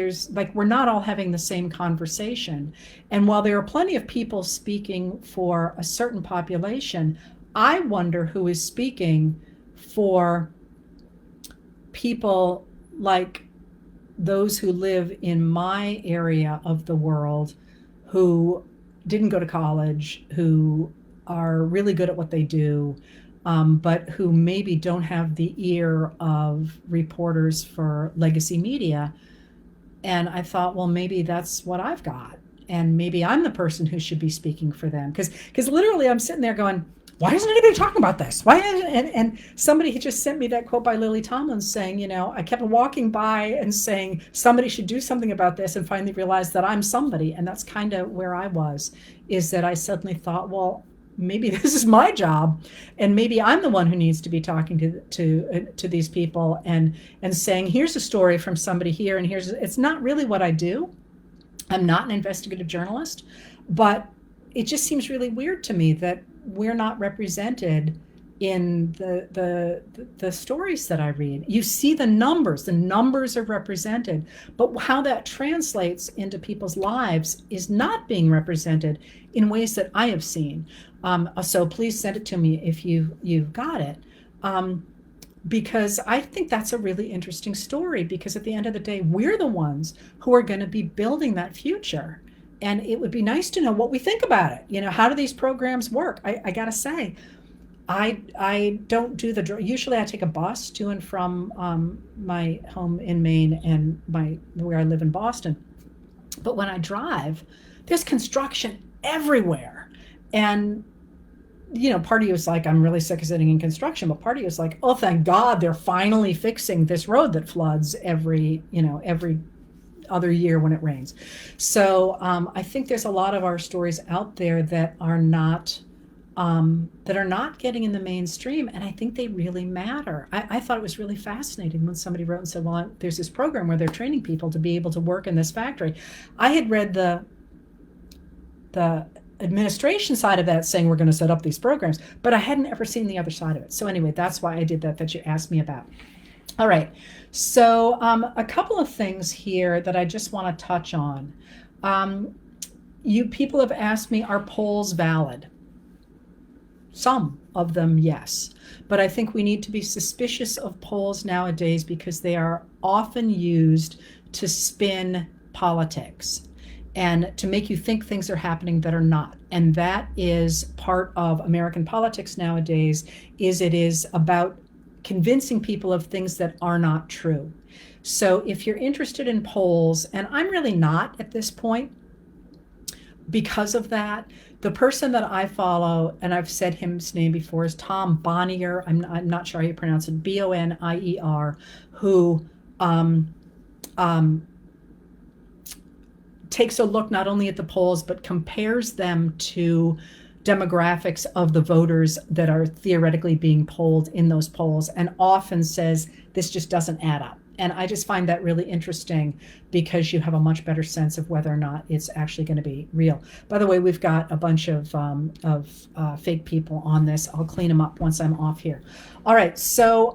we're not all having the same conversation. And while there are plenty of people speaking for a certain population, I wonder who is speaking for people like those who live in my area of the world, who didn't go to college, who are really good at what they do, but who maybe don't have the ear of reporters for legacy media. And I thought, well, maybe that's what I've got. And maybe I'm the person who should be speaking for them. Because literally I'm sitting there going, why isn't anybody talking about this? And somebody had just sent me that quote by Lily Tomlin saying, I kept walking by and saying somebody should do something about this, and finally realized that I'm somebody. And that's kind of where I was, is that I suddenly thought, well, maybe this is my job, and maybe I'm the one who needs to be talking to these people and saying, here's a story from somebody here, and it's not really what I do. I'm not an investigative journalist, but it just seems really weird to me that we're not represented in the stories that I read. You see the numbers are represented, but how that translates into people's lives is not being represented in ways that I have seen. So please send it to me if you've got it, because I think that's a really interesting story, because at the end of the day, we're the ones who are going to be building that future. And it would be nice to know what we think about it. How do these programs work? I got to say, I don't do usually I take a bus to and from my home in Maine and where I live in Boston. But when I drive, there's construction everywhere. And, part of you is like, I'm really sick of sitting in construction. But part of you is like, oh, thank God they're finally fixing this road that floods every other year when it rains. So I think there's a lot of our stories out there that are not getting in the mainstream, and I think they really matter. I thought it was really fascinating when somebody wrote and said, well, there's this program where they're training people to be able to work in this factory. I had read the administration side of that, saying we're going to set up these programs, but I hadn't ever seen the other side of it. So anyway, that's why I did that you asked me about. All right, so a couple of things here that I just want to touch on. You people have asked me, are polls valid? Some of them, yes. But I think we need to be suspicious of polls nowadays, because they are often used to spin politics and to make you think things are happening that are not. And that is part of American politics nowadays, it is about convincing people of things that are not true. So if you're interested in polls, and I'm really not at this point because of that, the person that I follow, and I've said his name before, is Tom Bonnier. I'm not sure how you pronounce it, Bonier, who takes a look not only at the polls, but compares them to demographics of the voters that are theoretically being polled in those polls, and often says this just doesn't add up. And I just find that really interesting because you have a much better sense of whether or not it's actually going to be real. By the way, we've got a bunch of fake people on this. I'll clean them up once I'm off here. All right, so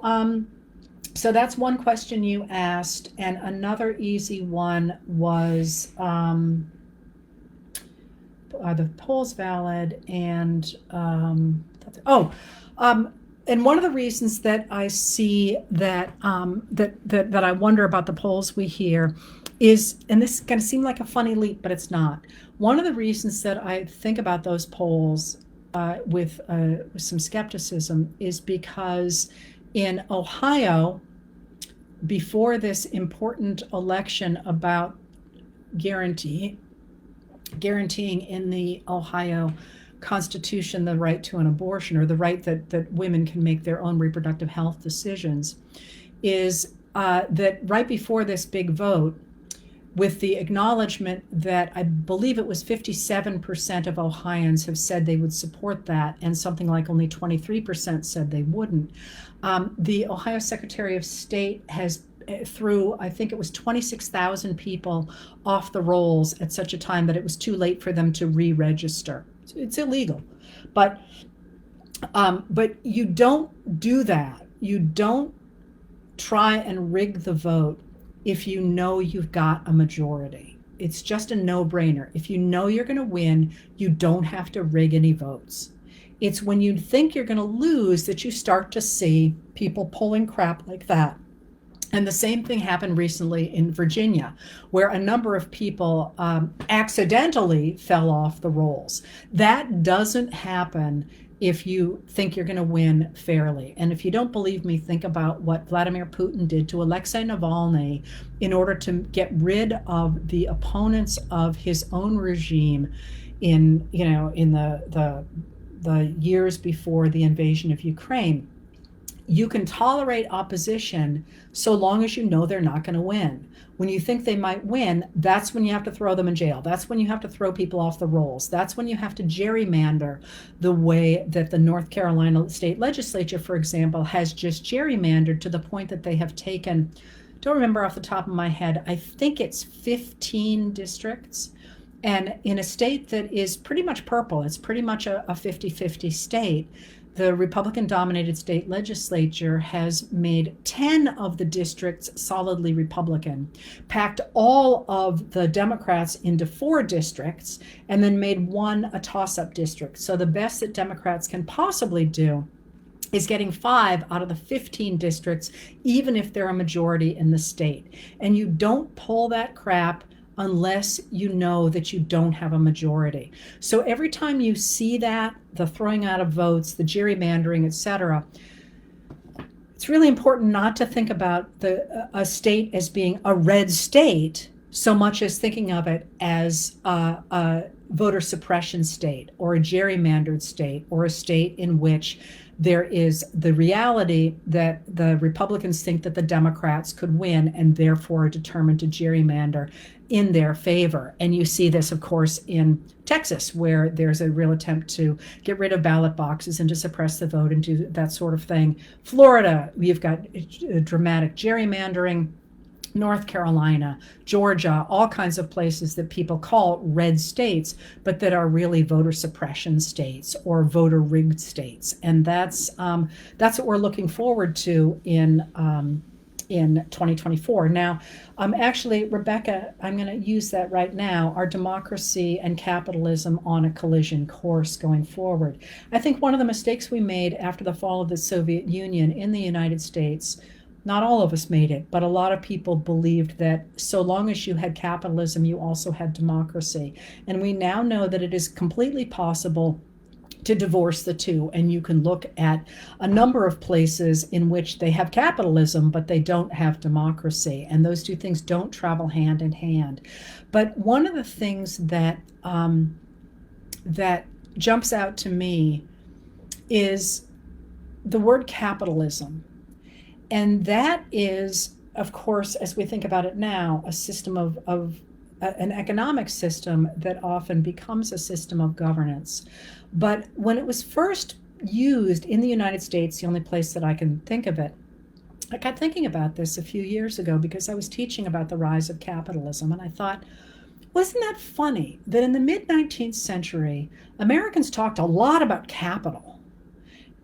that's one question you asked, and another easy one was are the polls valid? And and one of the reasons that I see that that I wonder about the polls we hear is, and this is going to seem like a funny leap, but it's not. One of the reasons that I think about those polls with some skepticism is because in Ohio, before this important election about guaranteeing in the Ohio Constitution the right to an abortion, or the right that women can make their own reproductive health decisions, is that right before this big vote, with the acknowledgement that I believe it was 57% of Ohioans have said they would support that, and something like only 23% said they wouldn't, the Ohio Secretary of State has threw, I think it was 26,000 people off the rolls at such a time that it was too late for them to re-register. It's illegal, but you don't do that. You don't try and rig the vote if you know you've got a majority. It's just a no-brainer. If you know you're going to win, you don't have to rig any votes. It's when you think you're going to lose that you start to see people pulling crap like that. And the same thing happened recently in Virginia, where a number of people accidentally fell off the rolls. That doesn't happen if you think you're going to win fairly. And if you don't believe me, think about what Vladimir Putin did to Alexei Navalny in order to get rid of the opponents of his own regime in the years before the invasion of Ukraine. You can tolerate opposition so long as you know they're not going to win. When you think they might win, that's when you have to throw them in jail. That's when you have to throw people off the rolls. That's when you have to gerrymander the way that the North Carolina state legislature, for example, has just gerrymandered to the point that they have taken, don't remember off the top of my head, I think it's 15 districts. And in a state that is pretty much purple, it's pretty much a 50-50 state, the Republican-dominated state legislature has made 10 of the districts solidly Republican, packed all of the Democrats into 4 districts, and then made one a toss-up district. So the best that Democrats can possibly do is getting 5 out of the 15 districts, even if they're a majority in the state. And you don't pull that crap unless you know that you don't have a majority. So every time you see that, the throwing out of votes, the gerrymandering, etc., it's really important not to think about a state as being a red state so much as thinking of it as a voter suppression state, or a gerrymandered state, or a state in which there is the reality that the Republicans think that the Democrats could win and therefore are determined to gerrymander in their favor. And you see this, of course, in Texas, where there's a real attempt to get rid of ballot boxes and to suppress the vote and do that sort of thing. Florida, you've got dramatic gerrymandering. North Carolina, Georgia, all kinds of places that people call red states, but that are really voter suppression states or voter rigged states. And that's what we're looking forward to in 2024. Now, actually, Rebecca, I'm going to use that right now, our democracy and capitalism on a collision course going forward. I think one of the mistakes we made after the fall of the Soviet Union in the United States, not all of us made it, but a lot of people believed that so long as you had capitalism, you also had democracy. And we now know that it is completely possible to divorce the two. And you can look at a number of places in which they have capitalism, but they don't have democracy. And those two things don't travel hand in hand. But one of the things that that jumps out to me is the word capitalism. And that is, of course, as we think about it now, a system of an economic system that often becomes a system of governance. But when it was first used in the United States, the only place that I can think of it, I got thinking about this a few years ago because I was teaching about the rise of capitalism, and I thought, wasn't that funny that in the mid-19th century, Americans talked a lot about capital,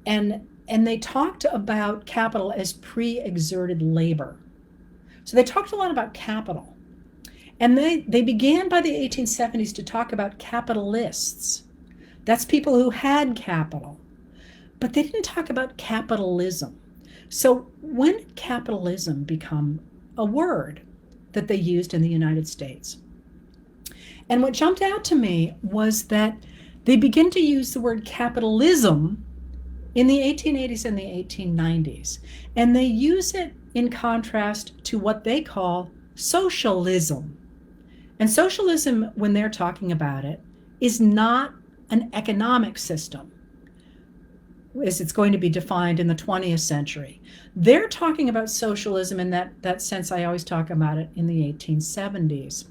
and they talked about capital as pre-exerted labor. So they talked a lot about capital. And they began by the 1870s to talk about capitalists. That's people who had capital. But they didn't talk about capitalism. So when did capitalism become a word that they used in the United States? And what jumped out to me was that they begin to use the word capitalism in the 1880s and the 1890s. And they use it in contrast to what they call socialism. And socialism, when they're talking about it, is not an economic system, as it's going to be defined in the 20th century. They're talking about socialism in that sense. I always talk about it in the 1870s.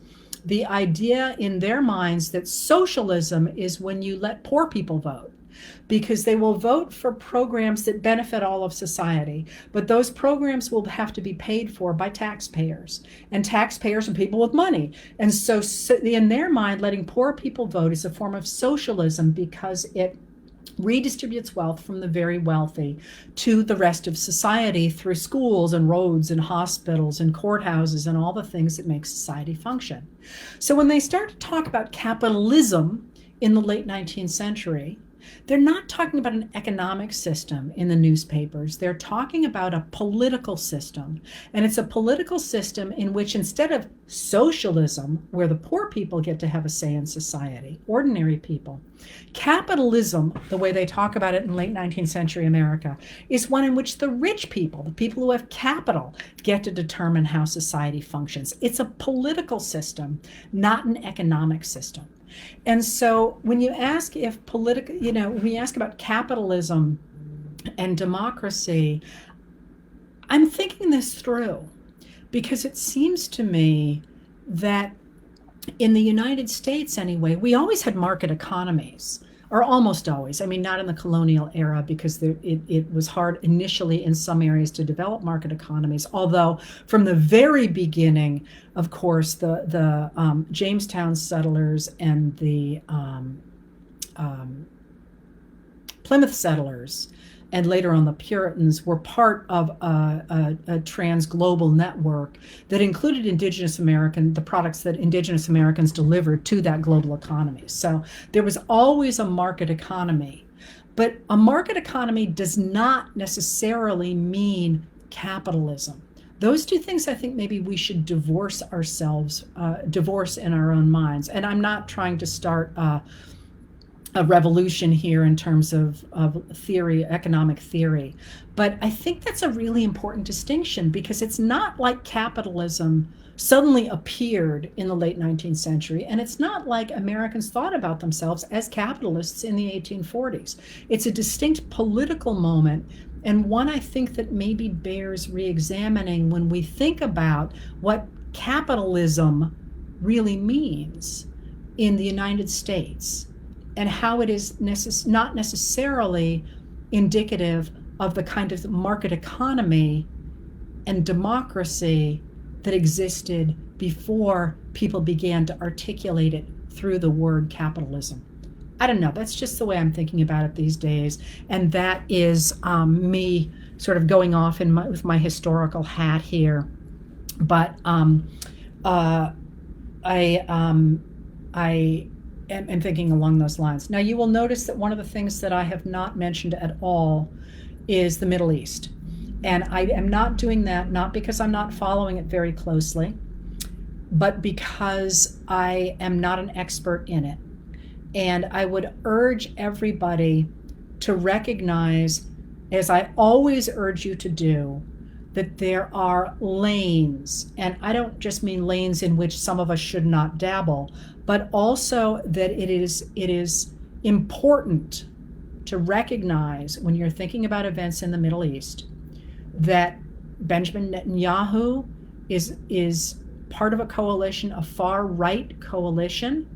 The idea in their minds that socialism is when you let poor people vote, because they will vote for programs that benefit all of society, but those programs will have to be paid for by taxpayers, and taxpayers are people with money. And so in their mind, letting poor people vote is a form of socialism because it redistributes wealth from the very wealthy to the rest of society through schools and roads and hospitals and courthouses and all the things that make society function. So when they start to talk about capitalism in the late 19th century, they're not talking about an economic system in the newspapers. They're talking about a political system. And it's a political system in which, instead of socialism, where the poor people get to have a say in society, ordinary people, capitalism, the way they talk about it in late 19th century America, is one in which the rich people, the people who have capital, get to determine how society functions. It's a political system, not an economic system. And so when you ask if when you ask about capitalism and democracy, I'm thinking this through, because it seems to me that in the United States anyway, we always had market economies, or almost always. I mean, not in the colonial era, because it was hard initially in some areas to develop market economies. Although from the very beginning, of course, the Jamestown settlers and the Plymouth settlers, and later on the Puritans, were part of a trans-global network that included the products that indigenous Americans delivered to that global economy. So there was always a market economy. But a market economy does not necessarily mean capitalism. Those two things, I think maybe we should divorce in our own minds. And I'm not trying to start a revolution here in terms of theory, economic theory. But I think that's a really important distinction, because it's not like capitalism suddenly appeared in the late 19th century, and it's not like Americans thought about themselves as capitalists in the 1840s. It's a distinct political moment, and one I think that maybe bears re-examining when we think about what capitalism really means in the United States, and how it is not necessarily indicative of the kind of market economy and democracy that existed before people began to articulate it through the word capitalism. I don't know, that's just the way I'm thinking about it these days. And that is me sort of going off with my historical hat here. But I am thinking along those lines. Now, you will notice that one of the things that I have not mentioned at all is the Middle East. And I am not doing that, not because I'm not following it very closely, but because I am not an expert in it. And I would urge everybody to recognize, as I always urge you to do, that there are lanes. And I don't just mean lanes in which some of us should not dabble, but also that it is important to recognize, when you're thinking about events in the Middle East, that Benjamin Netanyahu is part of a coalition, a far-right coalition,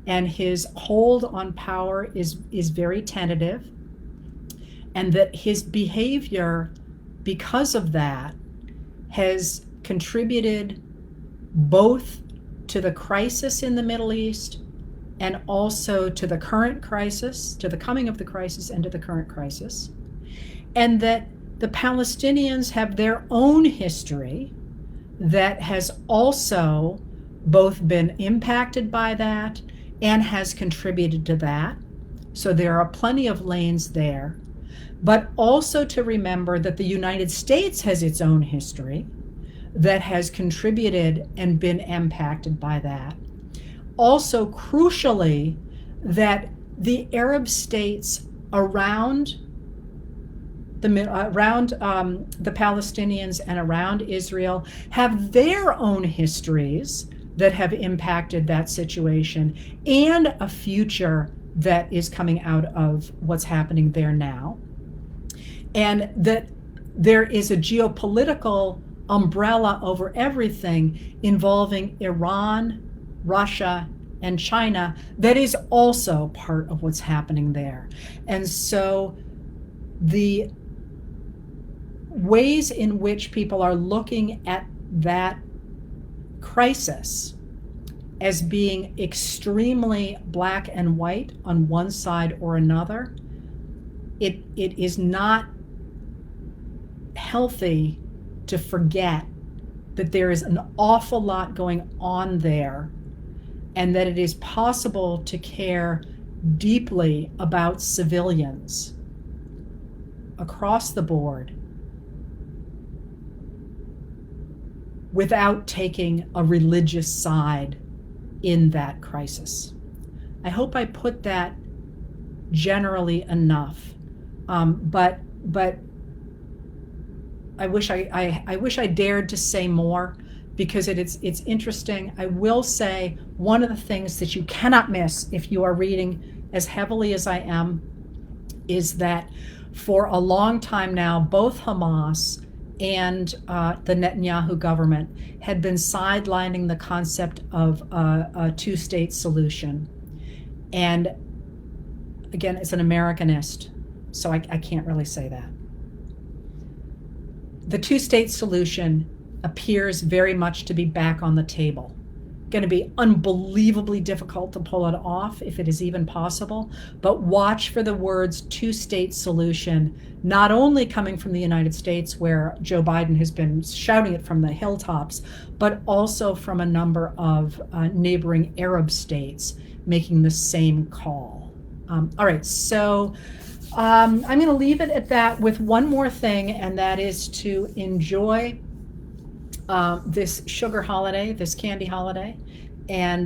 and his hold on power is very tentative, and that his behavior, because of that, has contributed both to the crisis in the Middle East and also to the current crisis, to the coming of the crisis and to the current crisis, and that the Palestinians have their own history that has also both been impacted by that and has contributed to that. So there are plenty of lanes there. But also to remember that the United States has its own history that has contributed and been impacted by that. Also, crucially, that the Arab states around the Palestinians and around Israel have their own histories that have impacted that situation, and a future that is coming out of what's happening there now. And that there is a geopolitical umbrella over everything involving Iran, Russia, and China that is also part of what's happening there. And so the ways in which people are looking at that crisis as being extremely black and white on one side or another, it is not healthy to forget that there is an awful lot going on there, and that it is possible to care deeply about civilians across the board without taking a religious side in that crisis. I hope I put that generally enough, but I wish I dared to say more, because it's interesting. I will say one of the things that you cannot miss if you are reading as heavily as I am is that for a long time now, both Hamas and the Netanyahu government had been sidelining the concept of a two-state solution. And again, as an Americanist, so I can't really say that. The two-state solution appears very much to be back on the table. Going to be unbelievably difficult to pull it off, if it is even possible, but watch for the words two-state solution, not only coming from the United States, where Joe Biden has been shouting it from the hilltops, but also from a number of neighboring Arab states making the same call. All right, so I'm going to leave it at that with one more thing, and that is to enjoy this sugar holiday, this candy holiday, and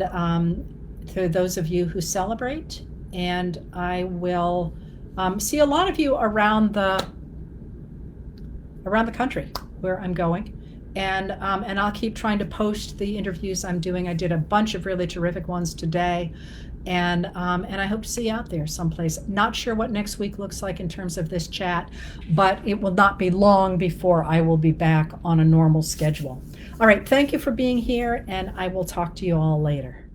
to those of you who celebrate. And I will see a lot of you around the country where I'm going, and I'll keep trying to post the interviews I'm doing. I did a bunch of really terrific ones today. And I hope to see you out there someplace. Not sure what next week looks like in terms of this chat, but it will not be long before I will be back on a normal schedule. All right, thank you for being here, and I will talk to you all later.